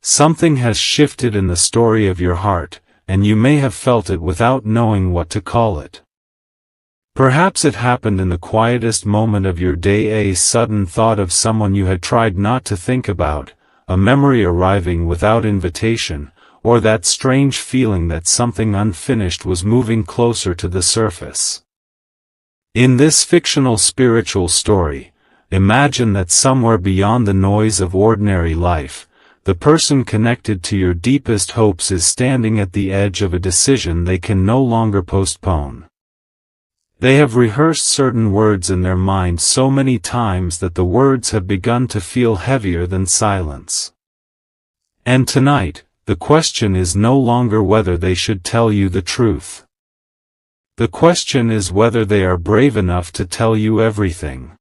Something has shifted in the story of your heart, and you may have felt it without knowing what to call it. Perhaps it happened in the quietest moment of your day, a sudden thought of someone you had tried not to think about, a memory arriving without invitation, or that strange feeling that something unfinished was moving closer to the surface. In this fictional spiritual story, imagine that somewhere beyond the noise of ordinary life, the person connected to your deepest hopes is standing at the edge of a decision they can no longer postpone. They have rehearsed certain words in their mind so many times that the words have begun to feel heavier than silence. And tonight, the question is no longer whether they should tell you the truth. The question is whether they are brave enough to tell you everything.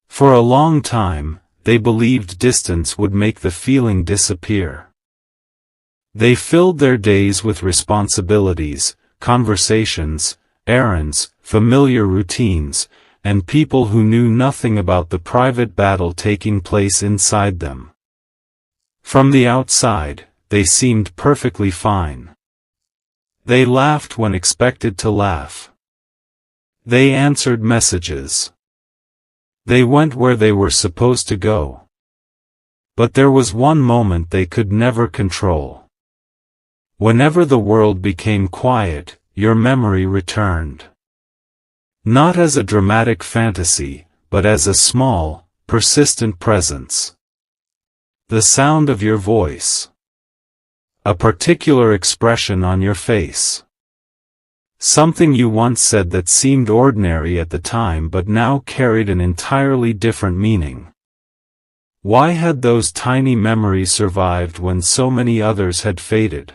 For a long time, they believed distance would make the feeling disappear. They filled their days with responsibilities, conversations, errands, familiar routines, and people who knew nothing about the private battle taking place inside them. From the outside, they seemed perfectly fine. They laughed when expected to laugh. They answered messages. They went where they were supposed to go. But there was one moment they could never control. Whenever the world became quiet, your memory returned. Not as a dramatic fantasy, but as a small, persistent presence. The sound of your voice. A particular expression on your face. Something you once said that seemed ordinary at the time but now carried an entirely different meaning. Why had those tiny memories survived when so many others had faded?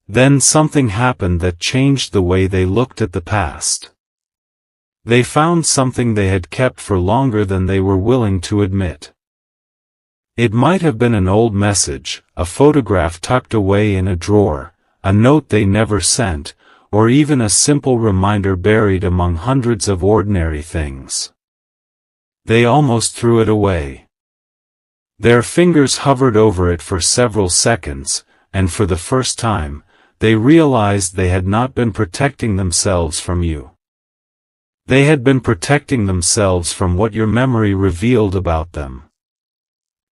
Then something happened that changed the way they looked at the past. They found something they had kept for longer than they were willing to admit. It might have been an old message, a photograph tucked away in a drawer, a note they never sent, or even a simple reminder buried among hundreds of ordinary things. They almost threw it away. Their fingers hovered over it for several seconds, and for the first time, they realized they had not been protecting themselves from you. They had been protecting themselves from what your memory revealed about them.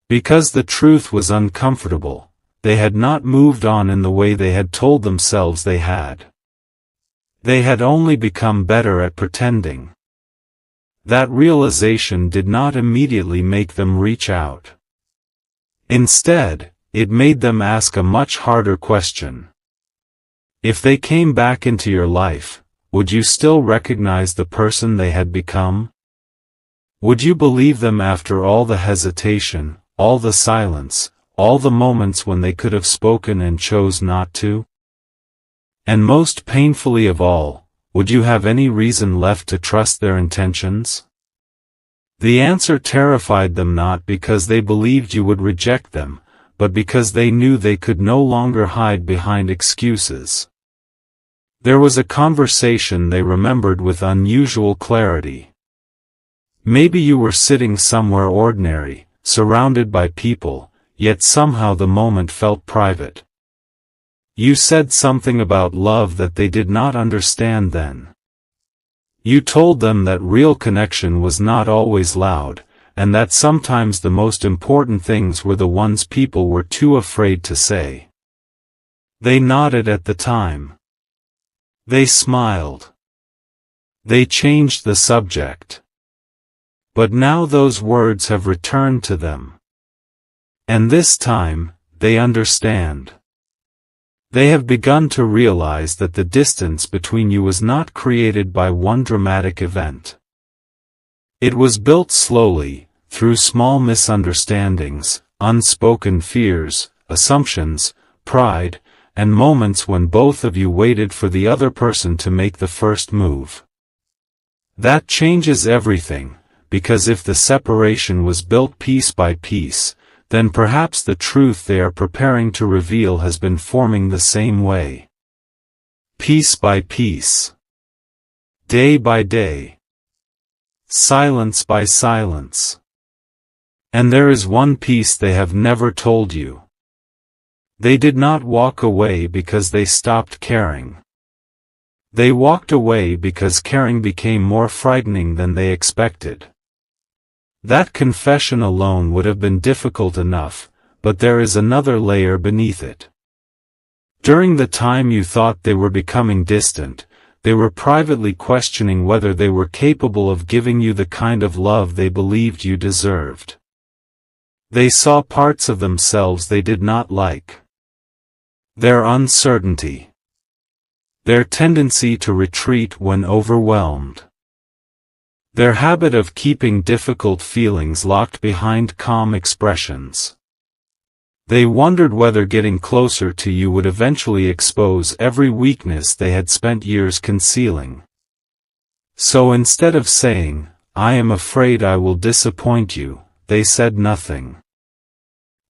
Because the truth was uncomfortable, they had not moved on in the way they had told themselves they had. They had only become better at pretending. That realization did not immediately make them reach out. Instead, it made them ask a much harder question. If they came back into your life, would you still recognize the person they had become? Would you believe them after all the hesitation, all the silence, all the moments when they could have spoken and chose not to? And most painfully of all, would you have any reason left to trust their intentions? The answer terrified them not because they believed you would reject them, but because they knew they could no longer hide behind excuses. There was a conversation they remembered with unusual clarity. Maybe you were sitting somewhere ordinary, surrounded by people, yet somehow the moment felt private. You said something about love that they did not understand then. You told them that real connection was not always loud, and that sometimes the most important things were the ones people were too afraid to say. They nodded at the time. They smiled. They changed the subject. But now those words have returned to them. And this time, they understand. They have begun to realize that the distance between you was not created by one dramatic event. It was built slowly, through small misunderstandings, unspoken fears, assumptions, pride, and moments when both of you waited for the other person to make the first move. That changes everything, because if the separation was built piece by piece, then perhaps the truth they are preparing to reveal has been forming the same way. Piece by piece. Day by day. Silence by silence. And there is one piece they have never told you. They did not walk away because they stopped caring. They walked away because caring became more frightening than they expected. That confession alone would have been difficult enough, but there is another layer beneath it. During the time you thought they were becoming distant, they were privately questioning whether they were capable of giving you the kind of love they believed you deserved. They saw parts of themselves they did not like. Their uncertainty. Their tendency to retreat when overwhelmed. Their habit of keeping difficult feelings locked behind calm expressions. They wondered whether getting closer to you would eventually expose every weakness they had spent years concealing. So instead of saying, "I am afraid I will disappoint you," they said nothing.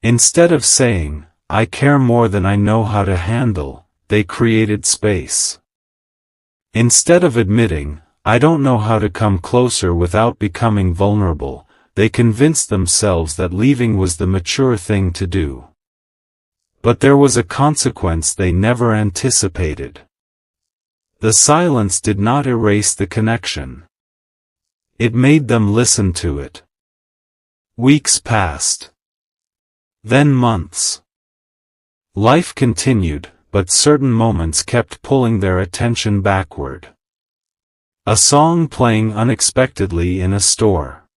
Instead of saying, "I care more than I know how to handle," they created space. Instead of admitting, "I don't know how to come closer without becoming vulnerable," they convinced themselves that leaving was the mature thing to do. But there was a consequence they never anticipated. The silence did not erase the connection. It made them listen to it. Weeks passed. Then months. Life continued, but certain moments kept pulling their attention backward. A song playing unexpectedly in a store.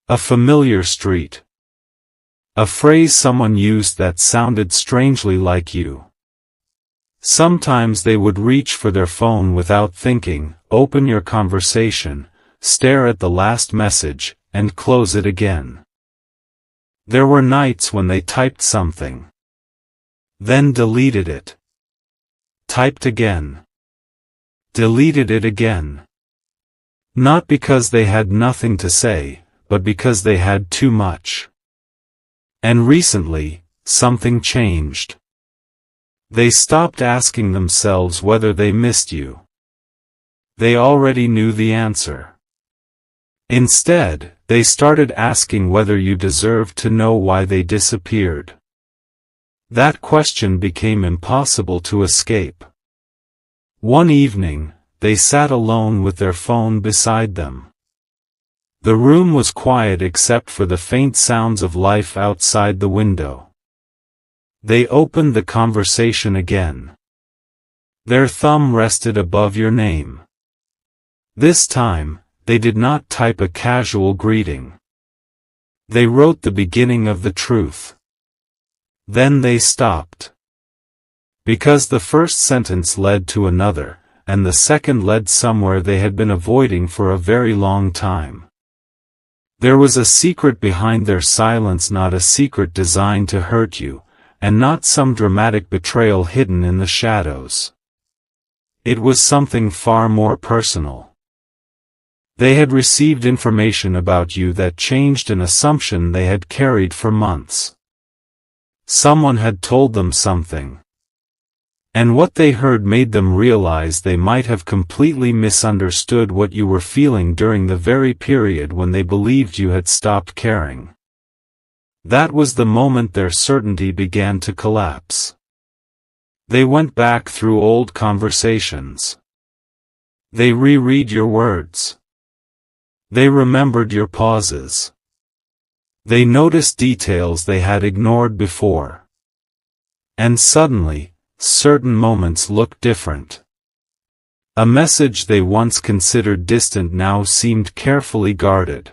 A familiar street. A phrase someone used that sounded strangely like you. Sometimes they would reach for their phone without thinking, open your conversation, stare at the last message, and close it again. There were nights when they typed something. Then deleted it. Typed again. Deleted it again. Not because they had nothing to say, but because they had too much. And recently, something changed. They stopped asking themselves whether they missed you. They already knew the answer. Instead, they started asking whether you deserved to know why they disappeared. That question became impossible to escape. One evening, they sat alone with their phone beside them. The room was quiet except for the faint sounds of life outside the window. They opened the conversation again. Their thumb rested above your name. This time, they did not type a casual greeting. They wrote the beginning of the truth. Then they stopped. Because the first sentence led to another, and the second led somewhere they had been avoiding for a very long time. There was a secret behind their silence, not a secret designed to hurt you, and not some dramatic betrayal hidden in the shadows. It was something far more personal. They had received information about you that changed an assumption they had carried for months. Someone had told them something. And what they heard made them realize they might have completely misunderstood what you were feeling during the very period when they believed you had stopped caring. That was the moment their certainty began to collapse. They went back through old conversations. They reread your words. They remembered your pauses. They noticed details they had ignored before. And suddenly, certain moments looked different. A message they once considered distant now seemed carefully guarded.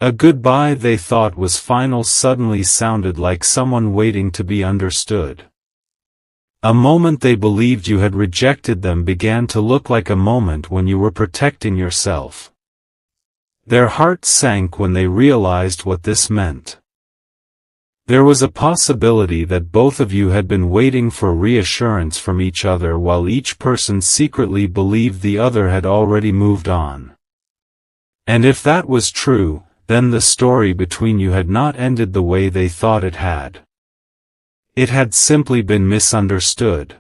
A goodbye they thought was final suddenly sounded like someone waiting to be understood. A moment they believed you had rejected them began to look like a moment when you were protecting yourself. Their hearts sank when they realized what this meant. There was a possibility that both of you had been waiting for reassurance from each other while each person secretly believed the other had already moved on. And if that was true, then the story between you had not ended the way they thought it had. It had simply been misunderstood.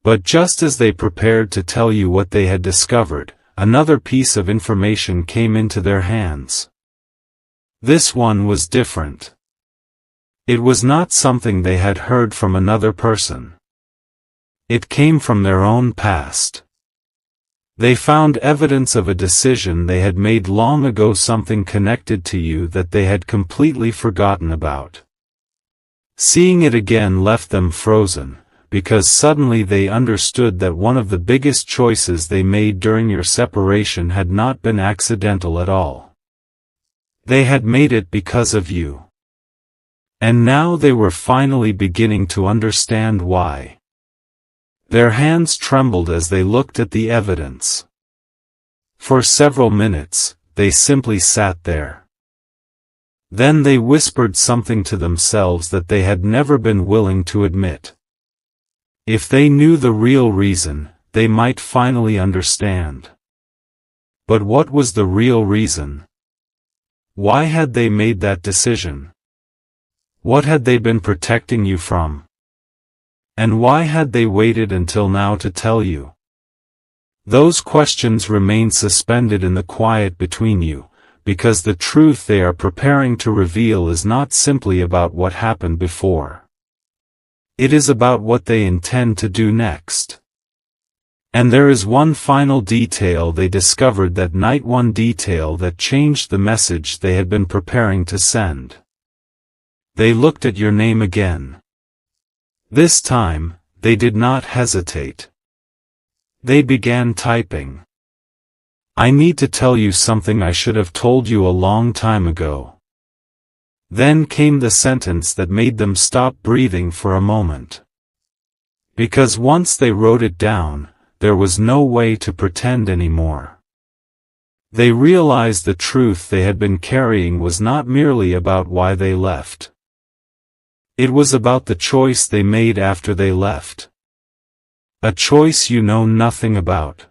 But just as they prepared to tell you what they had discovered, another piece of information came into their hands. This one was different. It was not something they had heard from another person. It came from their own past. They found evidence of a decision they had made long ago, something connected to you that they had completely forgotten about. Seeing it again left them frozen, because suddenly they understood that one of the biggest choices they made during your separation had not been accidental at all. They had made it because of you. And now they were finally beginning to understand why. Their hands trembled as they looked at the evidence. For several minutes, they simply sat there. Then they whispered something to themselves that they had never been willing to admit. If they knew the real reason, they might finally understand. But what was the real reason? Why had they made that decision? What had they been protecting you from? And why had they waited until now to tell you? Those questions remain suspended in the quiet between you, because the truth they are preparing to reveal is not simply about what happened before. It is about what they intend to do next. And there is one final detail they discovered that night, one detail that changed the message they had been preparing to send. They looked at your name again. This time, they did not hesitate. They began typing. I need to tell you something I should have told you a long time ago. Then came the sentence that made them stop breathing for a moment. Because once they wrote it down, there was no way to pretend anymore. They realized the truth they had been carrying was not merely about why they left. It was about the choice they made after they left. A choice you know nothing about.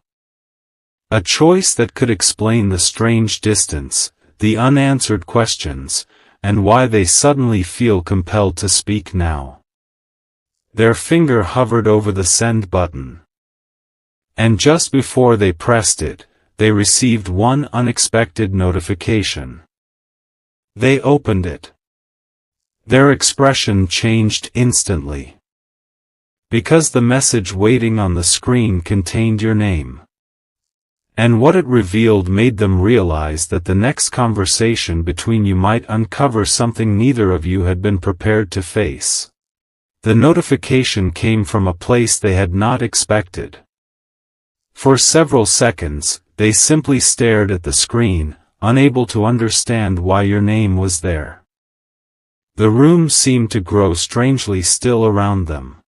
A choice that could explain the strange distance, the unanswered questions, and why they suddenly feel compelled to speak now. Their finger hovered over the send button. And just before they pressed it, they received one unexpected notification. They opened it. Their expression changed instantly. Because the message waiting on the screen contained your name. And what it revealed made them realize that the next conversation between you might uncover something neither of you had been prepared to face. The notification came from a place they had not expected. For several seconds, they simply stared at the screen, unable to understand why your name was there. The room seemed to grow strangely still around them.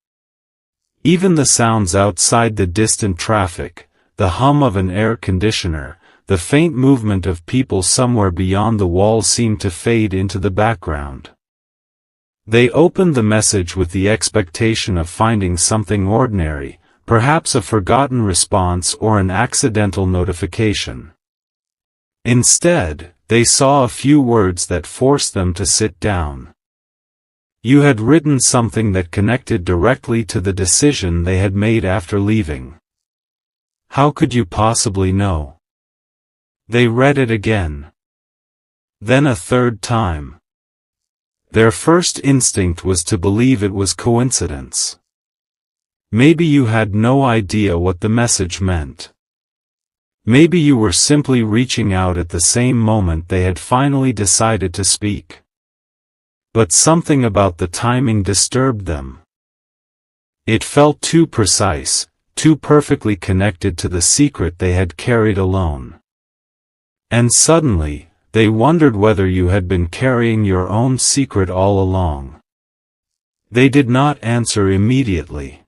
Even the sounds outside, the distant traffic, the hum of an air conditioner, the faint movement of people somewhere beyond the wall seemed to fade into the background. They opened the message with the expectation of finding something ordinary, perhaps a forgotten response or an accidental notification. Instead, they saw a few words that forced them to sit down. You had written something that connected directly to the decision they had made after leaving. How could you possibly know? They read it again. Then a third time. Their first instinct was to believe it was coincidence. Maybe you had no idea what the message meant. Maybe you were simply reaching out at the same moment they had finally decided to speak. But something about the timing disturbed them. It felt too precise, too perfectly connected to the secret they had carried alone. And suddenly, they wondered whether you had been carrying your own secret all along. They did not answer immediately.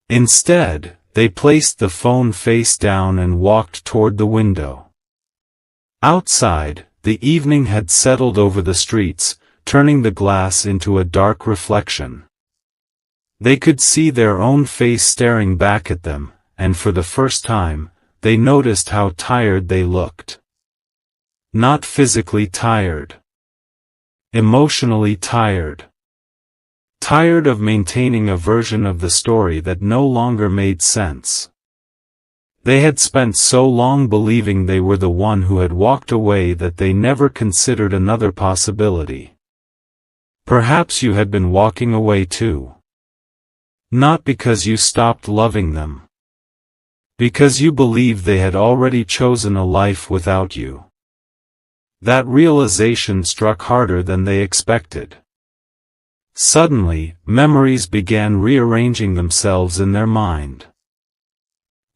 Instead, they placed the phone face down and walked toward the window. Outside, the evening had settled over the streets, turning the glass into a dark reflection. They could see their own face staring back at them, and for the first time, they noticed how tired they looked. Not physically tired. Emotionally tired. Tired of maintaining a version of the story that no longer made sense. They had spent so long believing they were the one who had walked away that they never considered another possibility. Perhaps you had been walking away too. Not because you stopped loving them. Because you believed they had already chosen a life without you. That realization struck harder than they expected. Suddenly, memories began rearranging themselves in their mind.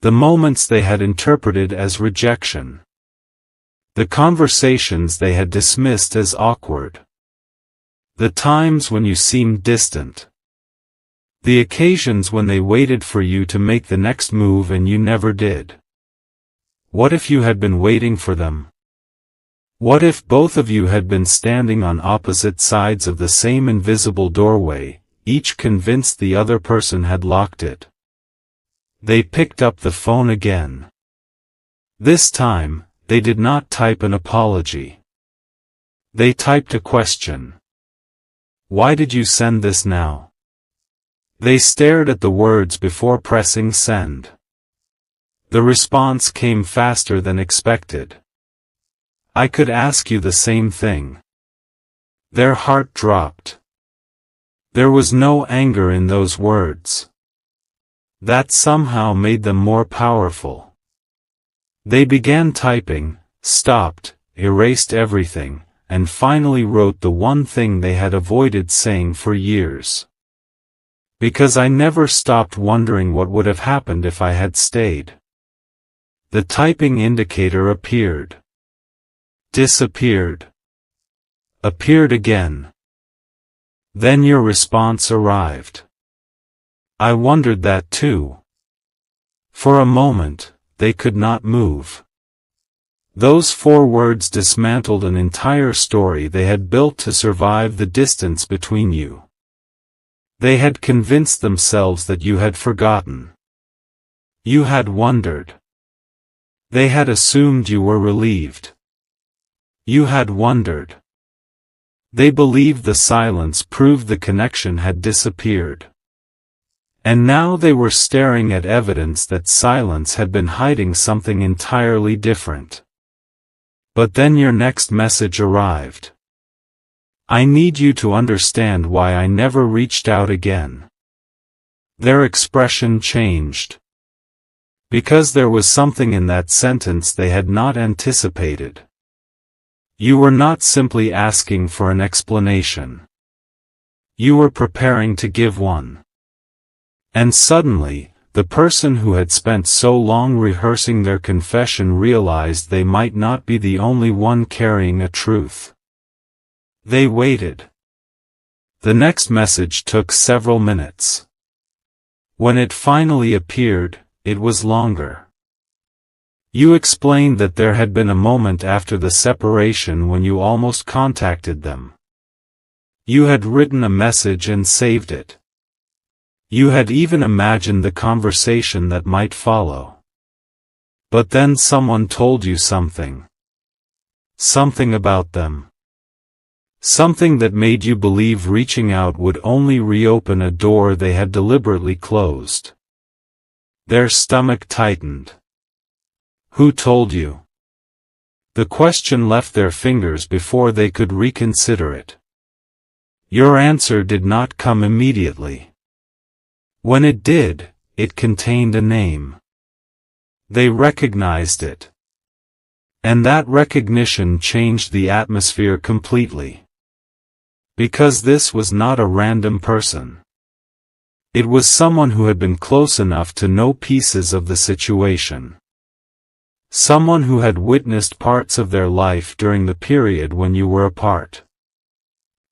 The moments they had interpreted as rejection. The conversations they had dismissed as awkward. The times when you seemed distant. The occasions when they waited for you to make the next move and you never did. What if you had been waiting for them? What if both of you had been standing on opposite sides of the same invisible doorway, each convinced the other person had locked it? They picked up the phone again. This time, they did not type an apology. They typed a question. Why did you send this now? They stared at the words before pressing send. The response came faster than expected. I could ask you the same thing. Their heart dropped. There was no anger in those words. That somehow made them more powerful. They began typing, stopped, erased everything, and finally wrote the one thing they had avoided saying for years. Because I never stopped wondering what would have happened if I had stayed. The typing indicator appeared. Disappeared. Appeared again. Then your response arrived. I wondered that too. For a moment, they could not move. Those 4 words dismantled an entire story they had built to survive the distance between you. They had convinced themselves that you had forgotten. You had wondered. They had assumed you were relieved. You had wondered. They believed the silence proved the connection had disappeared. And now they were staring at evidence that silence had been hiding something entirely different. But then your next message arrived. I need you to understand why I never reached out again. Their expression changed. Because there was something in that sentence they had not anticipated. You were not simply asking for an explanation. You were preparing to give one. And suddenly, the person who had spent so long rehearsing their confession realized they might not be the only one carrying a truth. They waited. The next message took several minutes. When it finally appeared, it was longer. You explained that there had been a moment after the separation when you almost contacted them. You had written a message and saved it. You had even imagined the conversation that might follow. But then someone told you something. Something about them. Something that made you believe reaching out would only reopen a door they had deliberately closed. Their stomach tightened. Who told you? The question left their fingers before they could reconsider it. Your answer did not come immediately. When it did, it contained a name. They recognized it. And that recognition changed the atmosphere completely. Because this was not a random person. It was someone who had been close enough to know pieces of the situation. Someone who had witnessed parts of their life during the period when you were apart.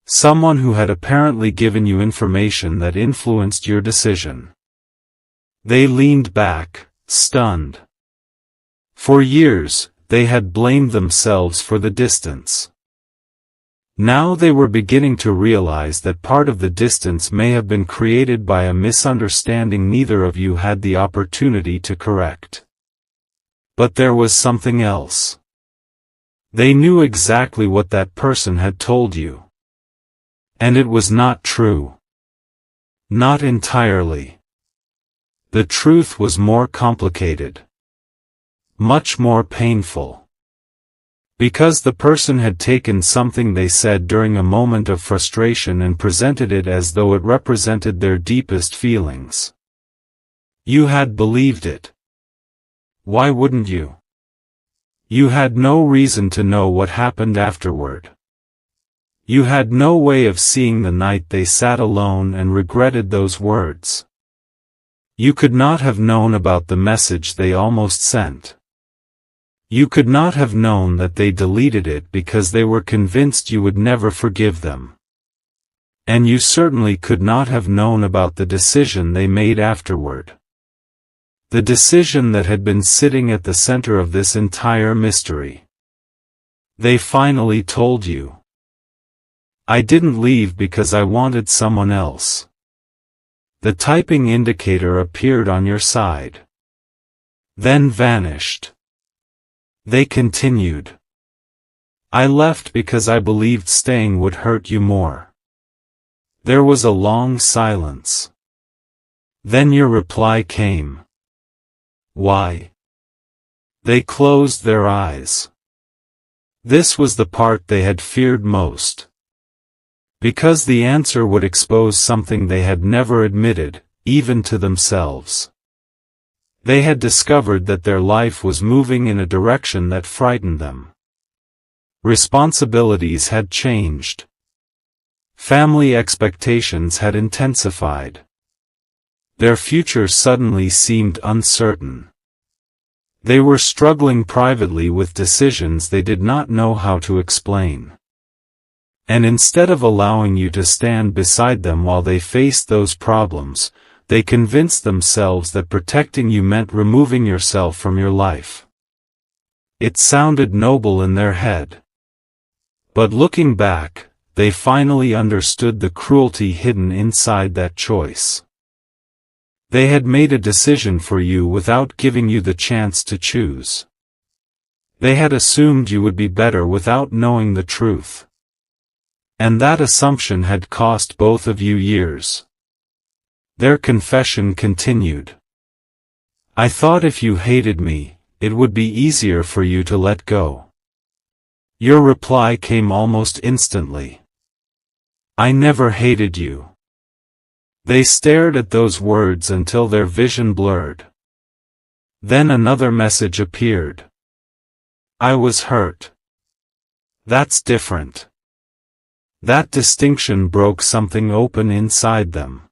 Someone who had apparently given you information that influenced your decision. They leaned back, stunned. For years, they had blamed themselves for the distance. Now they were beginning to realize that part of the distance may have been created by a misunderstanding neither of you had the opportunity to correct. But there was something else. They knew exactly what that person had told you. And it was not true. Not entirely. The truth was more complicated. much more painful. Because the person had taken something they said during a moment of frustration and presented it as though it represented their deepest feelings. You had believed it. Why wouldn't you? You had no reason to know what happened afterward. You had no way of seeing the night they sat alone and regretted those words. You could not have known about the message they almost sent. You could not have known that they deleted it because they were convinced you would never forgive them. And you certainly could not have known about the decision they made afterward. The decision that had been sitting at the center of this entire mystery. They finally told you. I didn't leave because I wanted someone else. The typing indicator appeared on your side. Then vanished. They continued. I left because I believed staying would hurt you more. There was a long silence. Then your reply came. Why? They closed their eyes. This was the part they had feared most. Because the answer would expose something they had never admitted, even to themselves. They had discovered that their life was moving in a direction that frightened them. Responsibilities had changed. Family expectations had intensified. Their future suddenly seemed uncertain. They were struggling privately with decisions they did not know how to explain. And instead of allowing you to stand beside them while they faced those problems, they convinced themselves that protecting you meant removing yourself from your life. It sounded noble in their head. But looking back, they finally understood the cruelty hidden inside that choice. They had made a decision for you without giving you the chance to choose. They had assumed you would be better without knowing the truth. And that assumption had cost both of you years. Their confession continued. I thought if you hated me, it would be easier for you to let go. Your reply came almost instantly. I never hated you. They stared at those words until their vision blurred. Then another message appeared. I was hurt. That's different. That distinction broke something open inside them.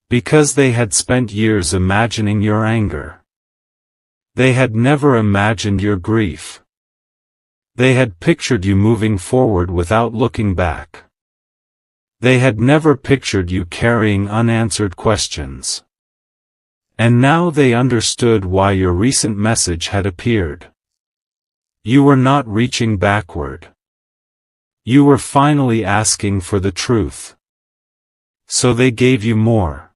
Because they had spent years imagining your anger. They had never imagined your grief. They had pictured you moving forward without looking back. They had never pictured you carrying unanswered questions. And now they understood why your recent message had appeared. You were not reaching backward. You were finally asking for the truth. So they gave you more.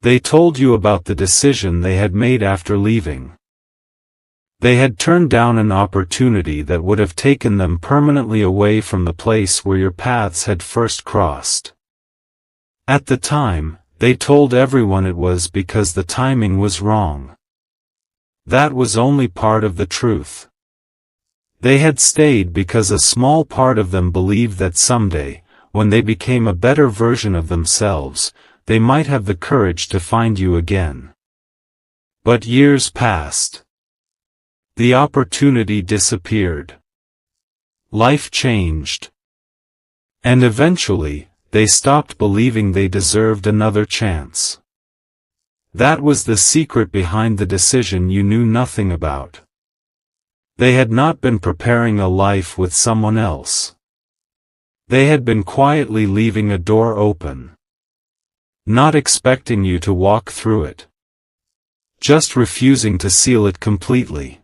They told you about the decision they had made after leaving. They had turned down an opportunity that would have taken them permanently away from the place where your paths had first crossed. At the time, they told everyone it was because the timing was wrong. That was only part of the truth. They had stayed because a small part of them believed that someday, when they became a better version of themselves, they might have the courage to find you again. But years passed. The opportunity disappeared. Life changed. And eventually, they stopped believing they deserved another chance. That was the secret behind the decision you knew nothing about. They had not been preparing a life with someone else. They had been quietly leaving a door open. Not expecting you to walk through it. Just refusing to seal it completely.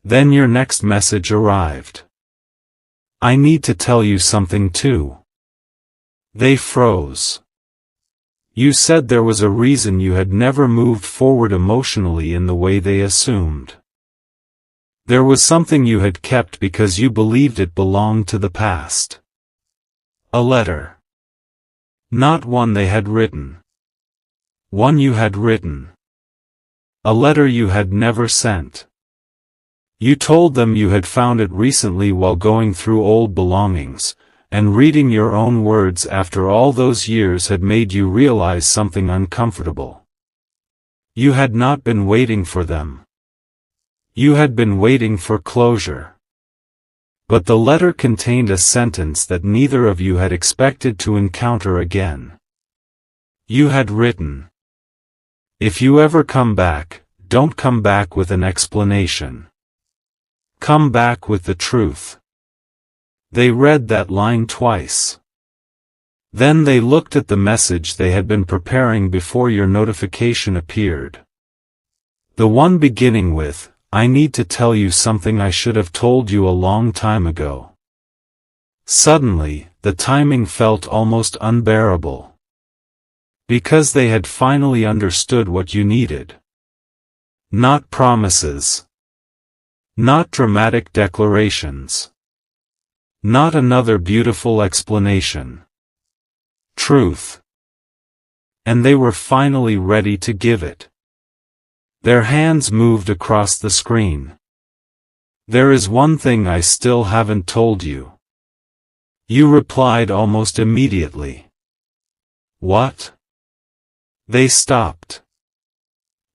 Then your next message arrived. I need to tell you something too. They froze. You said there was a reason you had never moved forward emotionally in the way they assumed. There was something you had kept because you believed it belonged to the past. A letter. Not one they had written. One you had written. A letter you had never sent. You told them you had found it recently while going through old belongings, and reading your own words after all those years had made you realize something uncomfortable. You had not been waiting for them. You had been waiting for closure. But the letter contained a sentence that neither of you had expected to encounter again. You had written, "If you ever come back, don't come back with an explanation. Come back with the truth." They read that line twice. Then they looked at the message they had been preparing before your notification appeared. The one beginning with, "I need to tell you something I should have told you a long time ago." Suddenly, the timing felt almost unbearable. Because they had finally understood what you needed. Not promises. Not dramatic declarations. Not another beautiful explanation. Truth. And they were finally ready to give it. Their hands moved across the screen. "There is one thing I still haven't told you." You replied almost immediately. "What?" They stopped.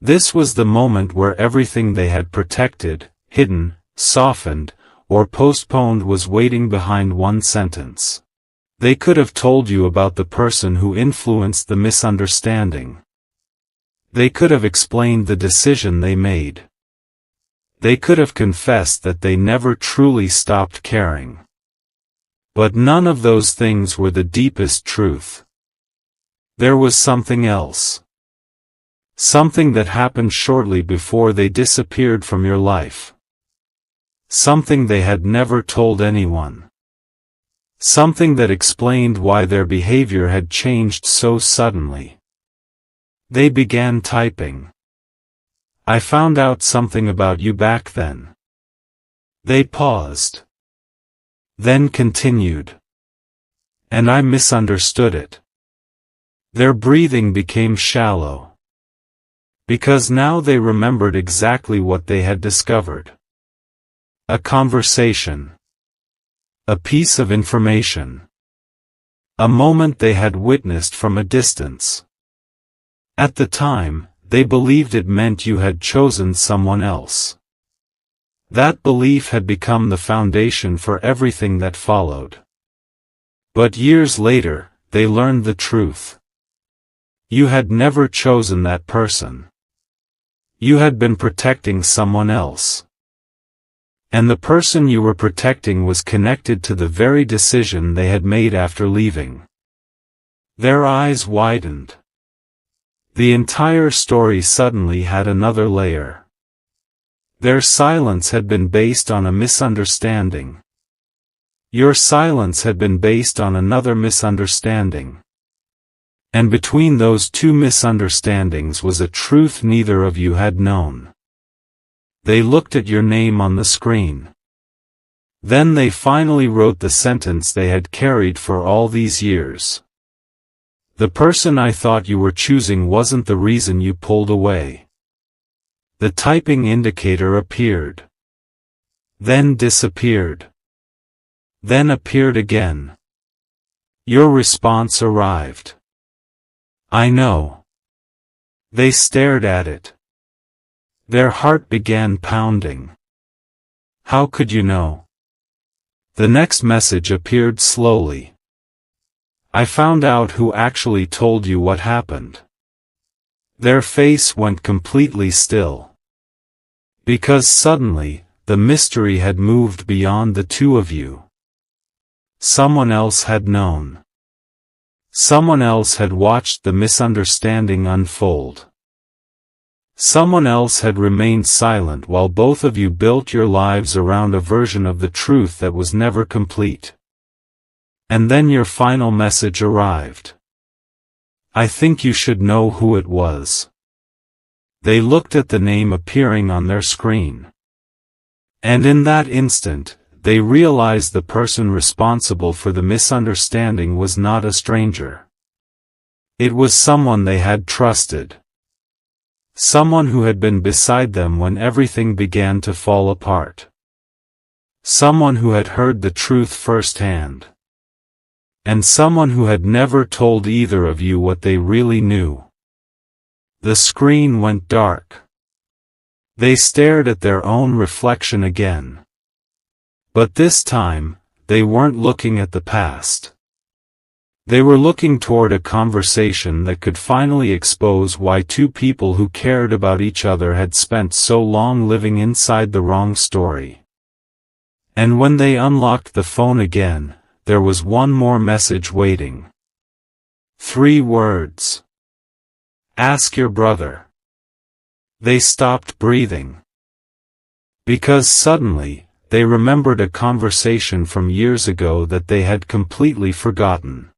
This was the moment where everything they had protected, hidden, softened, or postponed was waiting behind one sentence. They could have told you about the person who influenced the misunderstanding. They could have explained the decision they made. They could have confessed that they never truly stopped caring. But none of those things were the deepest truth. There was something else. Something that happened shortly before they disappeared from your life. Something they had never told anyone. Something that explained why their behavior had changed so suddenly. They began typing. "I found out something about you back then." They paused. Then continued. "And I misunderstood it." Their breathing became shallow. Because now they remembered exactly what they had discovered. A conversation. A piece of information. A moment they had witnessed from a distance. At the time, they believed it meant you had chosen someone else. That belief had become the foundation for everything that followed. But years later, they learned the truth. You had never chosen that person. You had been protecting someone else. And the person you were protecting was connected to the very decision they had made after leaving. Their eyes widened. The entire story suddenly had another layer. Their silence had been based on a misunderstanding. Your silence had been based on another misunderstanding. And between those two misunderstandings was a truth neither of you had known. They looked at your name on the screen. Then they finally wrote the sentence they had carried for all these years. "The person I thought you were choosing wasn't the reason you pulled away." The typing indicator appeared. Then disappeared. Then appeared again. Your response arrived. "I know." They stared at it. Their heart began pounding. "How could you know?" The next message appeared slowly. "I found out who actually told you what happened." Their face went completely still. Because suddenly, the mystery had moved beyond the two of you. Someone else had known. Someone else had watched the misunderstanding unfold. Someone else had remained silent while both of you built your lives around a version of the truth that was never complete. And then your final message arrived. "I think you should know who it was." They looked at the name appearing on their screen. And in that instant, they realized the person responsible for the misunderstanding was not a stranger. It was someone they had trusted. Someone who had been beside them when everything began to fall apart. Someone who had heard the truth firsthand. And someone who had never told either of you what they really knew. The screen went dark. They stared at their own reflection again. But this time, they weren't looking at the past. They were looking toward a conversation that could finally expose why two people who cared about each other had spent so long living inside the wrong story. And when they unlocked the phone again, there was one more message waiting. 3 words. Ask your brother. They stopped breathing. Because suddenly, they remembered a conversation from years ago that they had completely forgotten.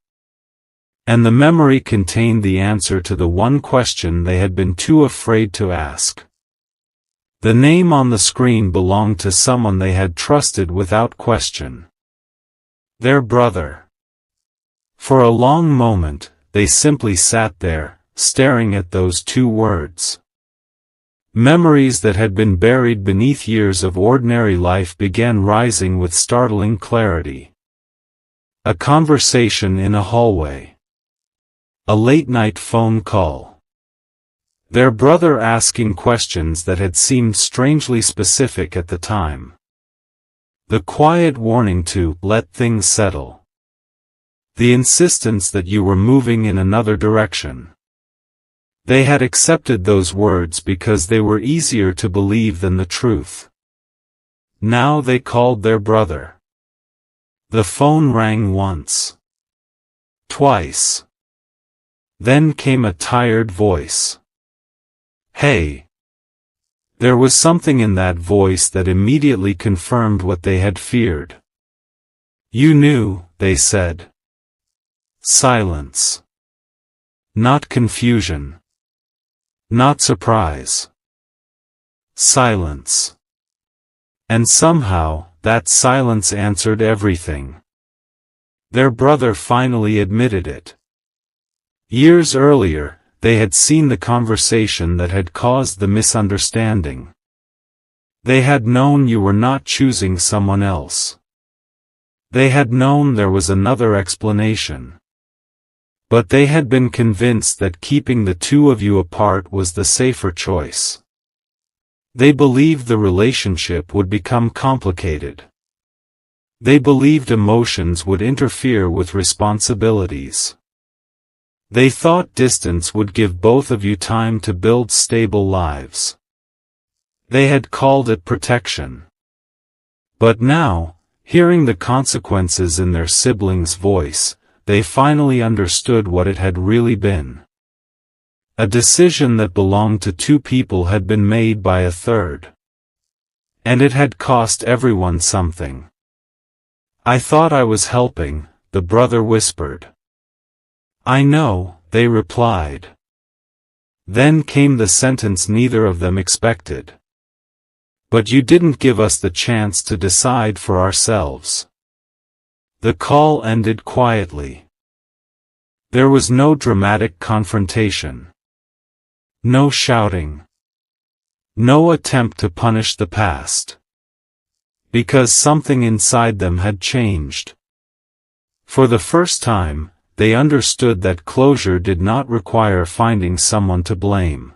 And the memory contained the answer to the one question they had been too afraid to ask. The name on the screen belonged to someone they had trusted without question. Their brother. For a long moment, they simply sat there, staring at those 2 words. Memories that had been buried beneath years of ordinary life began rising with startling clarity. A conversation in a hallway. A late-night phone call. Their brother asking questions that had seemed strangely specific at the time. The quiet warning to let things settle. The insistence that you were moving in another direction. They had accepted those words because they were easier to believe than the truth. Now they called their brother. The phone rang once. Twice. Then came a tired voice. Hey. There was something in that voice that immediately confirmed what they had feared. You knew, they said. Silence. Not confusion. Not surprise. Silence. And somehow, that silence answered everything. Their brother finally admitted it. Years earlier, they had seen the conversation that had caused the misunderstanding. They had known you were not choosing someone else. They had known there was another explanation. But they had been convinced that keeping the 2 of you apart was the safer choice. They believed the relationship would become complicated. They believed emotions would interfere with responsibilities. They thought distance would give both of you time to build stable lives. They had called it protection. But now, hearing the consequences in their sibling's voice, they finally understood what it had really been. A decision that belonged to 2 people had been made by a third. And it had cost everyone something. I thought I was helping, the brother whispered. I know, they replied. Then came the sentence neither of them expected. But you didn't give us the chance to decide for ourselves. The call ended quietly. There was no dramatic confrontation. No shouting. No attempt to punish the past. Because something inside them had changed. For the first time, they understood that closure did not require finding someone to blame.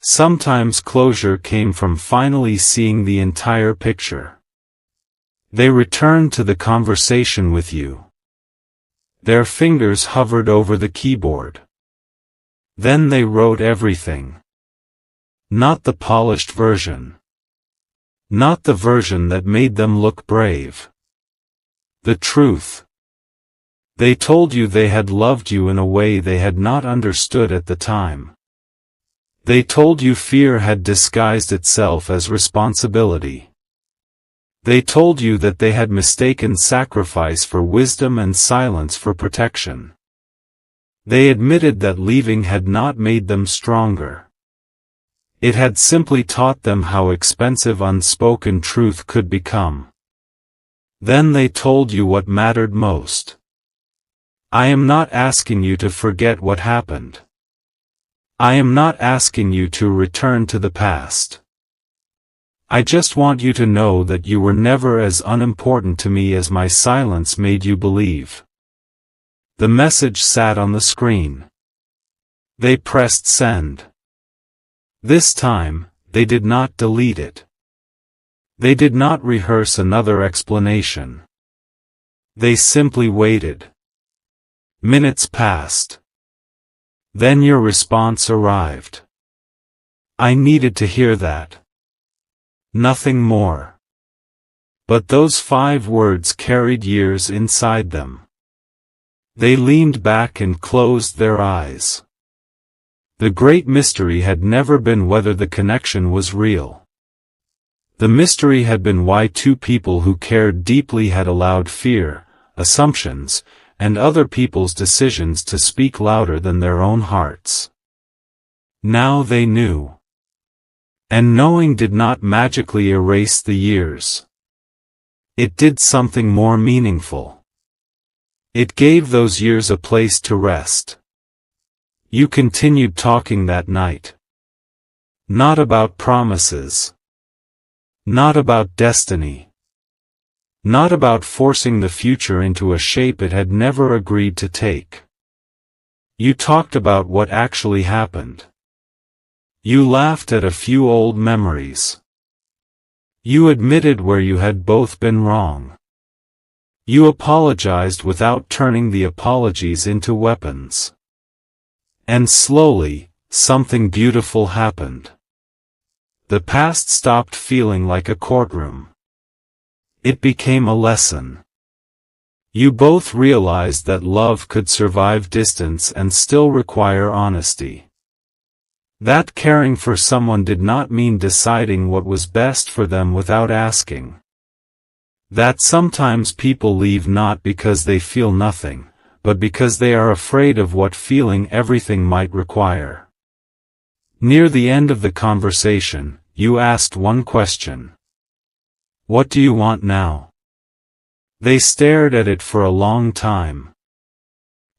Sometimes closure came from finally seeing the entire picture. They returned to the conversation with you. Their fingers hovered over the keyboard. Then they wrote everything. Not the polished version. Not the version that made them look brave. The truth. They told you they had loved you in a way they had not understood at the time. They told you fear had disguised itself as responsibility. They told you that they had mistaken sacrifice for wisdom and silence for protection. They admitted that leaving had not made them stronger. It had simply taught them how expensive unspoken truth could become. Then they told you what mattered most. I am not asking you to forget what happened. I am not asking you to return to the past. I just want you to know that you were never as unimportant to me as my silence made you believe. The message sat on the screen. They pressed send. This time, they did not delete it. They did not rehearse another explanation. They simply waited. Minutes passed. Then your response arrived. I needed to hear that. Nothing more. But those 5 words carried years inside them. They leaned back and closed their eyes. The great mystery had never been whether the connection was real. The mystery had been why 2 people who cared deeply had allowed fear, assumptions, and other people's decisions to speak louder than their own hearts. Now they knew. And knowing did not magically erase the years. It did something more meaningful. It gave those years a place to rest. You continued talking that night. Not about promises. Not about destiny. Not about forcing the future into a shape it had never agreed to take. You talked about what actually happened. You laughed at a few old memories. You admitted where you had both been wrong. You apologized without turning the apologies into weapons. And slowly, something beautiful happened. The past stopped feeling like a courtroom. It became a lesson. You both realized that love could survive distance and still require honesty. That caring for someone did not mean deciding what was best for them without asking. That sometimes people leave not because they feel nothing, but because they are afraid of what feeling everything might require. Near the end of the conversation, you asked one question. What do you want now? They stared at it for a long time.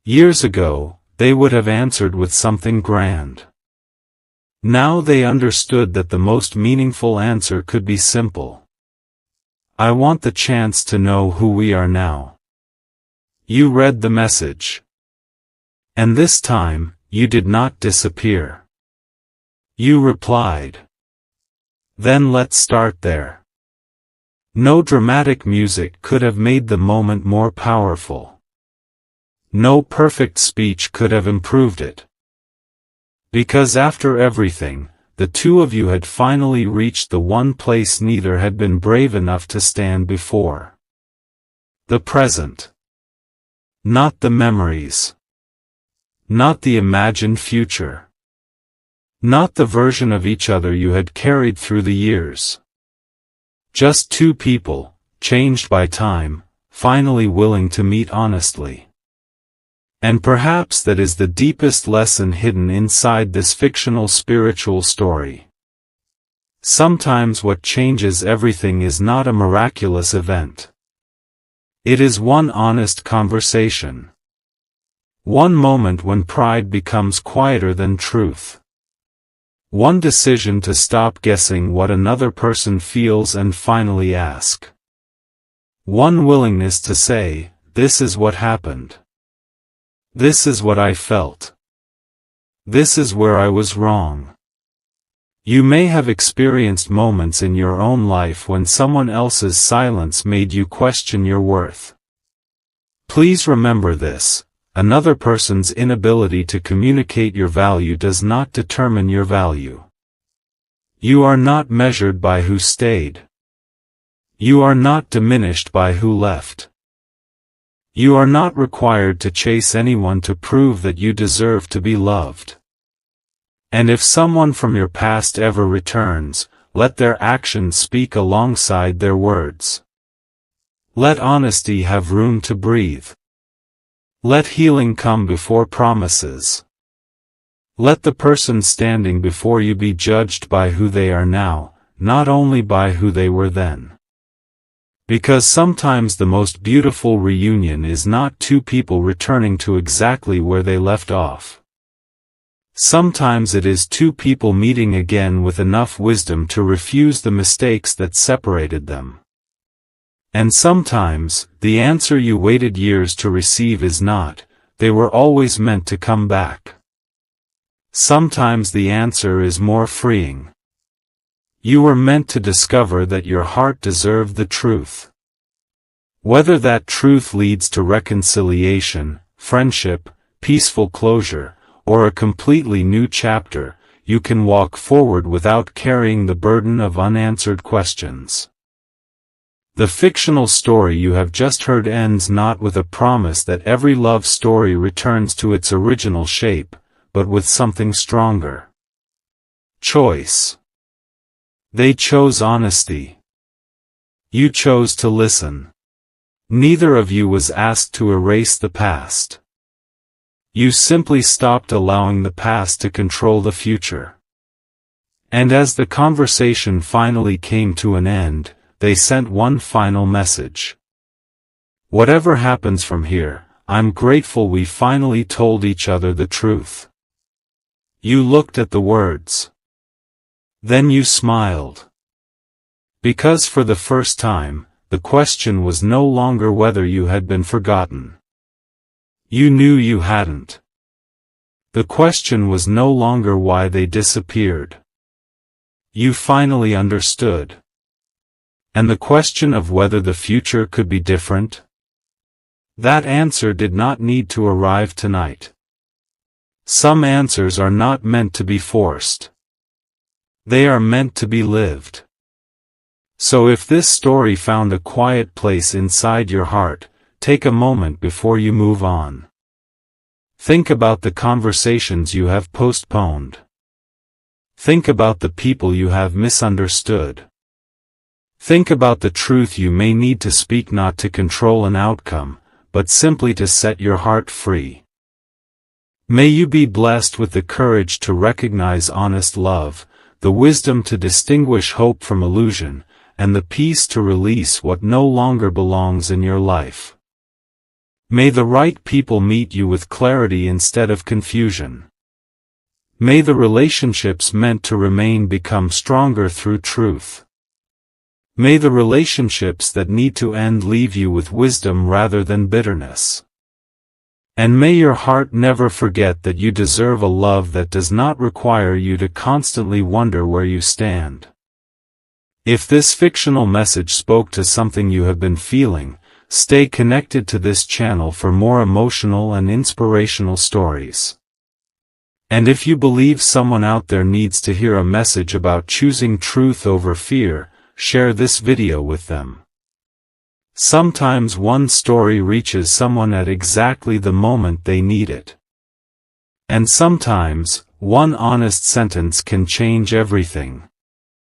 Years ago, they would have answered with something grand. Now they understood that the most meaningful answer could be simple. I want the chance to know who we are now. You read the message. And this time, you did not disappear. You replied. Then let's start there. No dramatic music could have made the moment more powerful. No perfect speech could have improved it. Because after everything, the 2 of you had finally reached the one place neither had been brave enough to stand before. The present. Not the memories. Not the imagined future. Not the version of each other you had carried through the years. Just 2 people, changed by time, finally willing to meet honestly. And perhaps that is the deepest lesson hidden inside this fictional spiritual story. Sometimes what changes everything is not a miraculous event. It is one honest conversation. One moment when pride becomes quieter than truth. One decision to stop guessing what another person feels and finally ask. One willingness to say, this is what happened. This is what I felt. This is where I was wrong. You may have experienced moments in your own life when someone else's silence made you question your worth. Please remember this. Another person's inability to communicate your value does not determine your value. You are not measured by who stayed. You are not diminished by who left. You are not required to chase anyone to prove that you deserve to be loved. And if someone from your past ever returns, let their actions speak alongside their words. Let honesty have room to breathe. Let healing come before promises. Let the person standing before you be judged by who they are now, not only by who they were then. Because sometimes the most beautiful reunion is not 2 people returning to exactly where they left off. Sometimes it is two people meeting again with enough wisdom to refuse the mistakes that separated them. And sometimes, the answer you waited years to receive is not, they were always meant to come back. Sometimes the answer is more freeing. You were meant to discover that your heart deserved the truth. Whether that truth leads to reconciliation, friendship, peaceful closure, or a completely new chapter, you can walk forward without carrying the burden of unanswered questions. The fictional story you have just heard ends not with a promise that every love story returns to its original shape, but with something stronger. Choice. They chose honesty. You chose to listen. Neither of you was asked to erase the past. You simply stopped allowing the past to control the future. And as the conversation finally came to an end, they sent one final message. Whatever happens from here, I'm grateful we finally told each other the truth. You looked at the words. Then you smiled. Because for the first time, the question was no longer whether you had been forgotten. You knew you hadn't. The question was no longer why they disappeared. You finally understood. And the question of whether the future could be different? That answer did not need to arrive tonight. Some answers are not meant to be forced. They are meant to be lived. So if this story found a quiet place inside your heart, take a moment before you move on. Think about the conversations you have postponed. Think about the people you have misunderstood. Think about the truth you may need to speak, not to control an outcome, but simply to set your heart free. May you be blessed with the courage to recognize honest love, the wisdom to distinguish hope from illusion, and the peace to release what no longer belongs in your life. May the right people meet you with clarity instead of confusion. May the relationships meant to remain become stronger through truth. May the relationships that need to end leave you with wisdom rather than bitterness. And may your heart never forget that you deserve a love that does not require you to constantly wonder where you stand. If this fictional message spoke to something you have been feeling, stay connected to this channel for more emotional and inspirational stories. And if you believe someone out there needs to hear a message about choosing truth over fear, share this video with them. Sometimes one story reaches someone at exactly the moment they need it. And sometimes, one honest sentence can change everything.